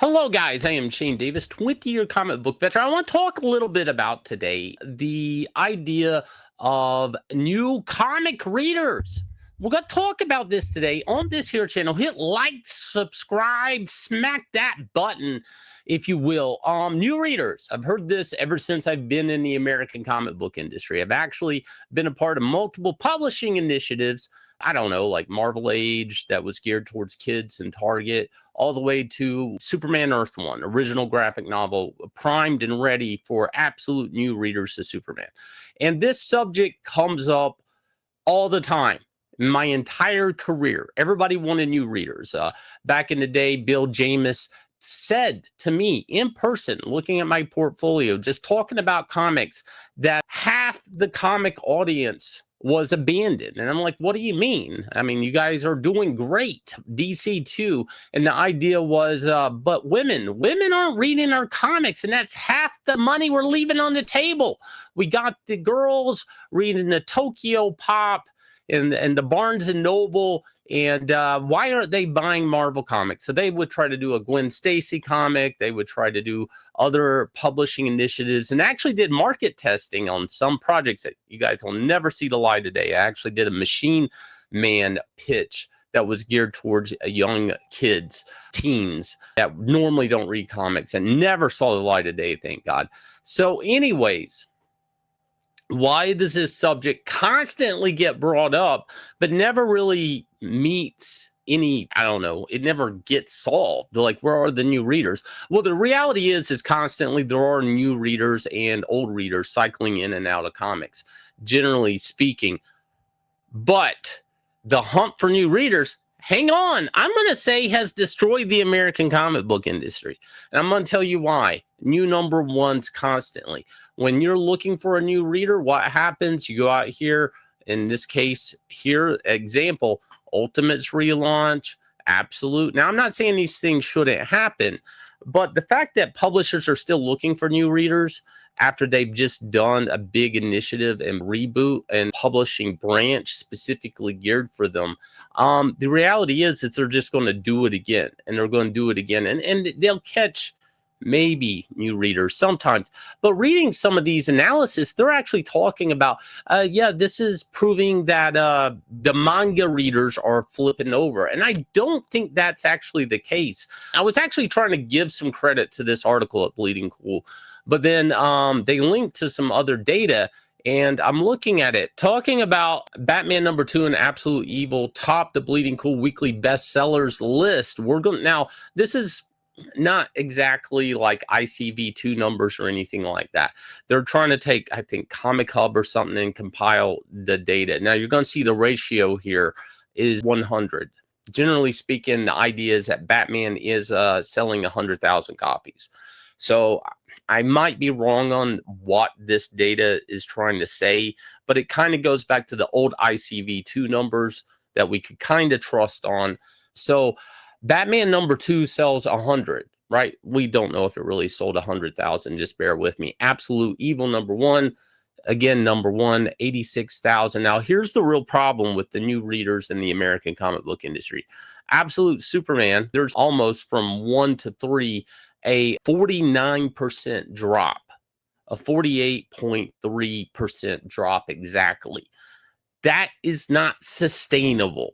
Hello, guys. I am Shane Davis, 20-year comic book veteran. I want to talk a little bit about today the idea of new comic readers. We're going to talk about this today on this here channel. Hit like, subscribe, smack that button, if you will. New readers. I've heard this ever since I've been in the American comic book industry. I've actually been a part of multiple publishing initiatives. I don't know, like Marvel Age that was geared towards kids and Target, all the way to Superman Earth One, original graphic novel, primed and ready for absolute new readers to Superman. And this subject comes up all the time. My entire career, everybody wanted new readers. Back in the day, Bill James said to me in person, looking at my portfolio, just talking about comics, that half the comic audience was abandoned. And I'm like, what do you mean? I mean, you guys are doing great. DC too. And the idea was, but women aren't reading our comics, and that's half the money we're leaving on the table. We got the girls reading the Tokyo Pop and the Barnes and Noble, and why aren't they buying Marvel comics? So they would try to do a Gwen Stacy comic. They would try to do other publishing initiatives, and actually did market testing on some projects that you guys will never see the light of day. I actually did a Machine Man pitch that was geared towards young kids, teens that normally don't read comics, and never saw the light of day, thank God. So anyways, why does this subject constantly get brought up, but never really meets any, I don't know, it never gets solved? They're like, where are the new readers? Well, the reality is constantly there are new readers and old readers cycling in and out of comics, generally speaking. But the hunt for new readers, hang on, I'm going to say, has destroyed the American comic book industry. And I'm going to tell you why. New number ones constantly. When you're looking for a new reader, what happens? You go out here, in this case here, example, Ultimate's relaunch, Absolute. Now, I'm not saying these things shouldn't happen, but the fact that publishers are still looking for new readers after they've just done a big initiative and reboot and publishing branch specifically geared for them, the reality is that they're just going to do it again, and they're going to do it again, and they'll catch maybe new readers sometimes. But reading some of these analysis, they're actually talking about, yeah, this is proving that the manga readers are flipping over. And I don't think that's actually the case. I was actually trying to give some credit to this article at Bleeding Cool, but then they linked to some other data, and I'm looking at it, talking about Batman #2 and Absolute Evil top the Bleeding Cool weekly bestsellers list. We're going now, this is not exactly like ICV2 numbers or anything like that. They're trying to take, I think, Comic Hub or something and compile the data. Now you're going to see the ratio here is 100. Generally speaking, the idea is that Batman is selling 100,000 copies. So I might be wrong on what this data is trying to say, but it kind of goes back to the old ICV2 numbers that we could kind of trust on. So Batman #2 sells 100, right? We don't know if it really sold 100,000. Just bear with me. Absolute Evil #1, again, #1, 86,000. Now, here's the real problem with the new readers in the American comic book industry. Absolute Superman, there's almost from 1 to 3, a 49% drop, a 48.3% drop exactly. That is not sustainable.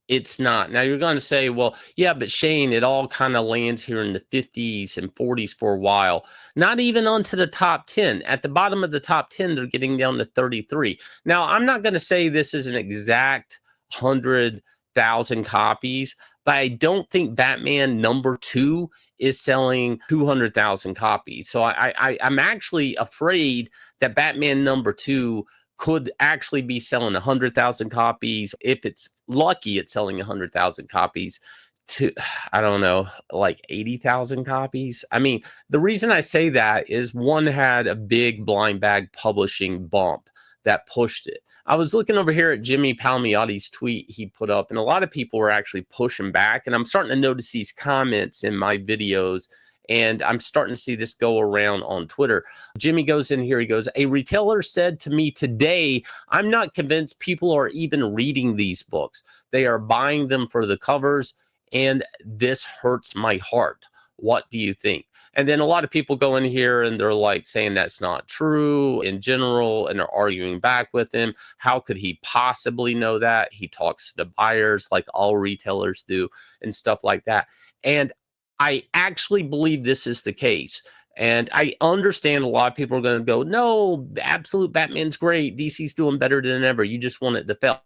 It's not. Now, you're going to say, well, yeah, but Shane, it all kind of lands here in the 50s and 40s for a while. Not even onto the top 10. At the bottom of the top 10, they're getting down to 33. Now, I'm not going to say this is an exact 100,000 copies, but I don't think Batman #2 is selling 200,000 copies. So I'm actually afraid that Batman #2 could actually be selling 100,000 copies. If it's lucky, it's selling 100,000 copies to, I don't know, like 80,000 copies. I mean, the reason I say that is one had a big blind bag publishing bump that pushed it. I was looking over here at Jimmy Palmiotti's tweet he put up, and a lot of people were actually pushing back, and I'm starting to notice these comments in my videos, and I'm starting to see this go around on Twitter. Jimmy goes in here, he goes, a retailer said to me today, I'm not convinced people are even reading these books. They are buying them for the covers, and this hurts my heart. What do you think? And then a lot of people go in here and they're like saying that's not true in general, and they're arguing back with him. How could he possibly know that? He talks to buyers like all retailers do and stuff like that. And I actually believe this is the case. And I understand a lot of people are going to go, no, Absolute Batman's great. DC's doing better than ever. You just want it to fail.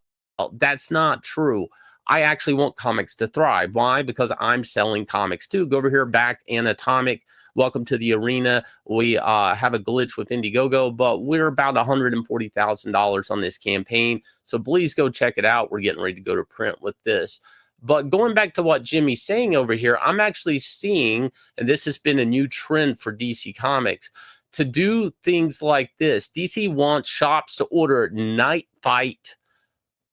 That's not true. I actually want comics to thrive. Why? Because I'm selling comics too. Go over here, back Annatomic. Welcome to the arena. We have a glitch with Indiegogo, but we're about $140,000 on this campaign. So please go check it out. We're getting ready to go to print with this. But going back to what Jimmy's saying over here, I'm actually seeing, and this has been a new trend for DC Comics, to do things like this. DC wants shops to order Night Fight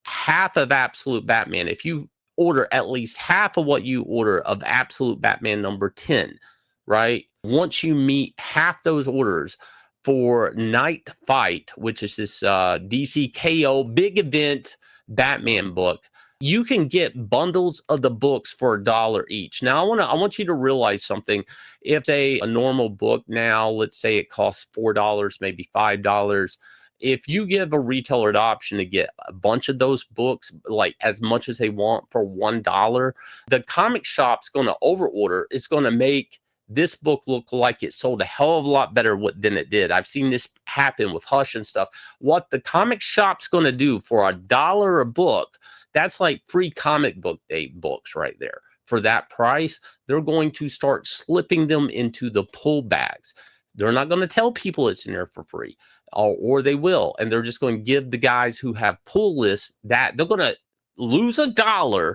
half of Absolute Batman. If you order at least half of what you order of Absolute Batman number 10, right? Once you meet half those orders for Night Fight, which is this DC KO big event Batman book, you can get bundles of the books for $1 each. Now, I want you to realize something. If a normal book now, let's say it costs $4, maybe $5. If you give a retailer the option to get a bunch of those books, like as much as they want for $1, the comic shop's going to overorder. It's going to make this book look like it sold a hell of a lot better than it did. I've seen this happen with Hush and stuff. What the comic shop's going to do for $1 a book, that's like free comic book day books right there. For that price, they're going to start slipping them into the pull bags. They're not going to tell people it's in there for free, or they will. And they're just going to give the guys who have pull lists that they're going to lose $1,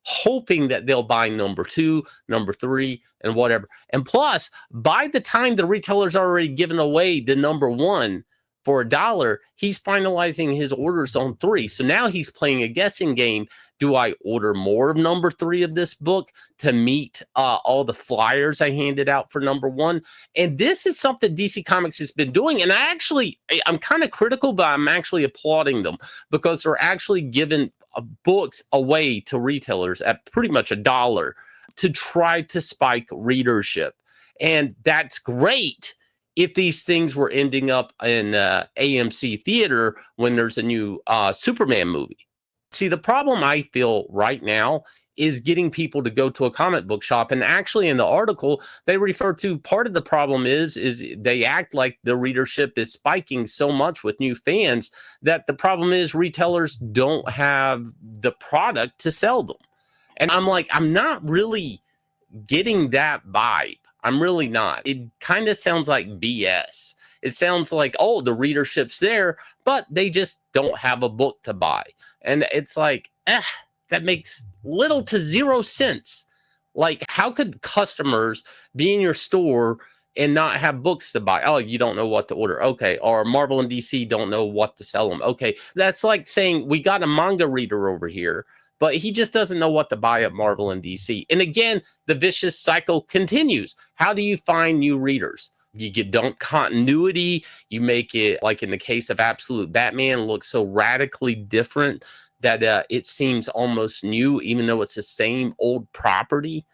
hoping that they'll buy number 2, number 3, and whatever. And plus, by the time the retailer's already given away the number 1 for $1, he's finalizing his orders on 3. So now he's playing a guessing game. Do I order more of number 3 of this book to meet all the flyers I handed out for number 1? And this is something DC Comics has been doing. And I'm kind of critical, but I'm actually applauding them, because they're actually giving books away to retailers at pretty much $1 to try to spike readership. And that's great if these things were ending up in AMC theater when there's a new Superman movie. See, the problem I feel right now is getting people to go to a comic book shop. And actually in the article, they refer to part of the problem is they act like the readership is spiking so much with new fans that the problem is retailers don't have the product to sell them. And I'm like, I'm not really getting that vibe. I'm really not. It kind of sounds like BS. It sounds like, oh, the readership's there, but they just don't have a book to buy. And it's like, that makes little to zero sense. Like, how could customers be in your store and not have books to buy? Oh, you don't know what to order. Okay. Or Marvel and DC don't know what to sell them. Okay. That's like saying we got a manga reader over here, but he just doesn't know what to buy at Marvel and DC. And again, the vicious cycle continues. How do you find new readers? You get dump continuity. You make it, like in the case of Absolute Batman, look so radically different that it seems almost new, even though it's the same old property.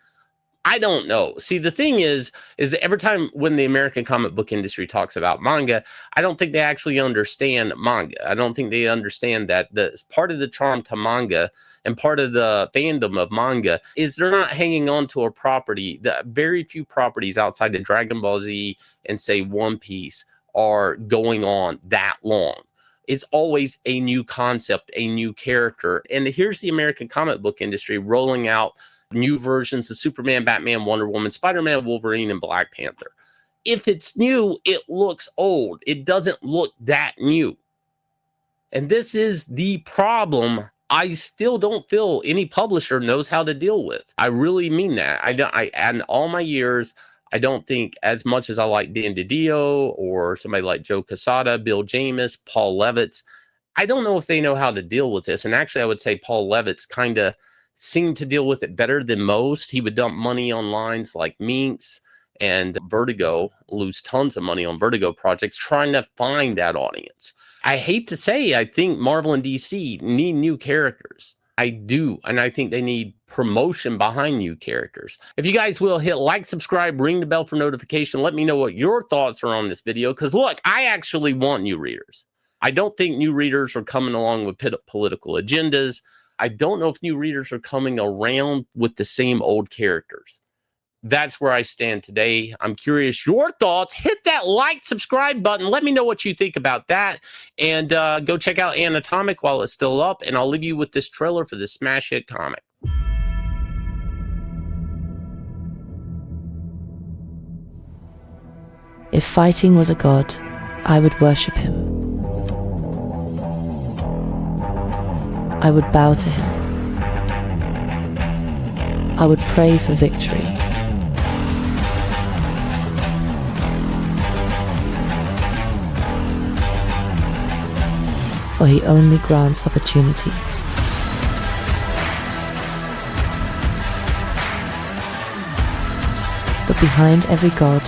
I don't know. See, the thing is every time when the American comic book industry talks about manga, I don't think they actually understand manga. I don't think they understand that part of the charm to manga and part of the fandom of manga is they're not hanging on to a property. That very few properties outside of Dragon Ball Z and say One Piece are going on that long. It's always a new concept, a new character. And here's the American comic book industry rolling out new versions of Superman, Batman, Wonder Woman, Spider-Man, Wolverine, and Black Panther. If it's new, it looks old. It doesn't look that new. And this is the problem I still don't feel any publisher knows how to deal with. I really mean that. In all my years, I don't think, as much as I like Dan DiDio or somebody like Joe Quesada, Bill Jamis, Paul Levitz, I don't know if they know how to deal with this. And actually, I would say Paul Levitz kind of seemed to deal with it better than most. He would dump money on lines like Minx and Vertigo, lose tons of money on Vertigo projects, trying to find that audience. I hate to say, I think Marvel and DC need new characters. I do. And I think they need promotion behind new characters. If you guys will hit like, subscribe, ring the bell for notification. Let me know what your thoughts are on this video. Because look, I actually want new readers. I don't think new readers are coming along with political agendas. I don't know if new readers are coming around with the same old characters. That's where I stand today. I'm curious your thoughts. Hit that like, subscribe button. Let me know what you think about that. And go check out Annatomic while it's still up. And I'll leave you with this trailer for this smash hit comic. If fighting was a god, I would worship him. I would bow to him. I would pray for victory. For he only grants opportunities. But behind every god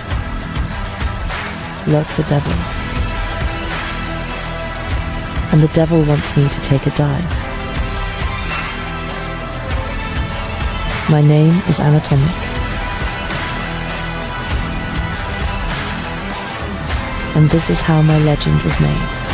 lurks a devil. And the devil wants me to take a dive. My name is Annatomic. And this is how my legend was made.